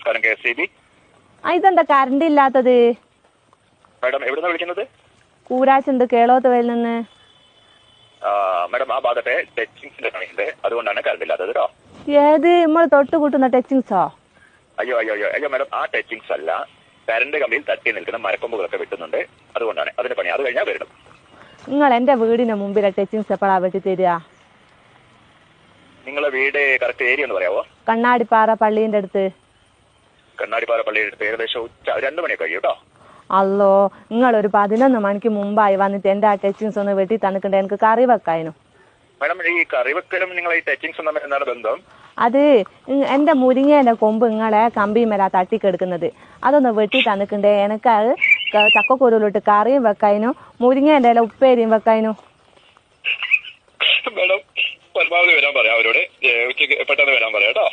നമസ്കാരം KSEB. ഇതെന്താ current ഇല്ലാത്തത്? മാഡം എവിടുന്നാ വിളിക്കുന്നത്? കൂരാച്ചുണ്ട് കേളോത്ത് വയലിൽ നിന്ന്. മാഡം ആ ഭാഗത്തെ ടച്ചിങ്സിന്റെ പണിയുണ്ട്, അതുകൊണ്ടാണ് കറണ്ട് ഇല്ലാത്തത് കേട്ടോ. ഏത് നമ്മൾ തൊട്ട് കൂട്ടുന്ന ടച്ചിങ്സോ? അയ്യോ മാഡം, ആ ടച്ചിങ്സ് അല്ല, കറണ്ട് കമ്പിയിൽ തട്ടി നിൽക്കുന്ന മരക്കൊമ്പുകളൊക്കെ വെട്ടുന്നുണ്ട്, അതുകൊണ്ടാണ് അതിന്റെ പണി. അത് കഴിഞ്ഞാൽ വരണം. നിങ്ങൾ എന്റെ വീടിന്റെ മുമ്പിലെ ടച്ചിങ്സ് എപ്പോഴാ വെട്ടി തരിക? നിങ്ങളെ വീട് കറക്റ്റ് ഏരിയ ഒന്ന് പറയാവോ? കണ്ണാടിപ്പാറ പള്ളീന്റെ അടുത്ത്. കണ്ണാടിപ്പാറ പള്ളിയുടെ അടുത്ത് ഏകദേശം 2 മണിയൊക്കെ കഴിയും കേട്ടോ. അല്ലോ, നിങ്ങളൊരു 11 മണിക്ക് മുമ്പായി വന്നിട്ട് എന്റെ ആ ടച്ചിങ്സ് ഒന്ന് വെട്ടി തന്നിട്ടുണ്ട്, എനിക്ക് കറി വെക്കായിരുന്നു. മാഡം, ഈ കറി വെക്കലും നിങ്ങൾ ഈ ടച്ചിങ്സും തമ്മിൽ എന്താണ് ബന്ധം? അത് എന്റെ മുരിങ്ങേന്റെ കൊമ്പ് നിങ്ങളെ കമ്പിമേലാ തട്ടിക്കെടുക്കുന്നത്, അതൊന്ന് വെട്ടി തന്നിട്ടുണ്ടേ. എനിക്ക് അത് ചക്കക്കുരുവിലിട്ട് കറിയും വെക്കായിരുന്നു, മുരിങ്ങേന്റെ ഇല ഉപ്പേരിയും വെക്കായിരുന്നു. മാഡം പരമാവധി വരാൻ പറയാം അവരോട്, ഉച്ചയ്ക്ക് പെട്ടെന്ന് വരാൻ പറയാം കേട്ടോ.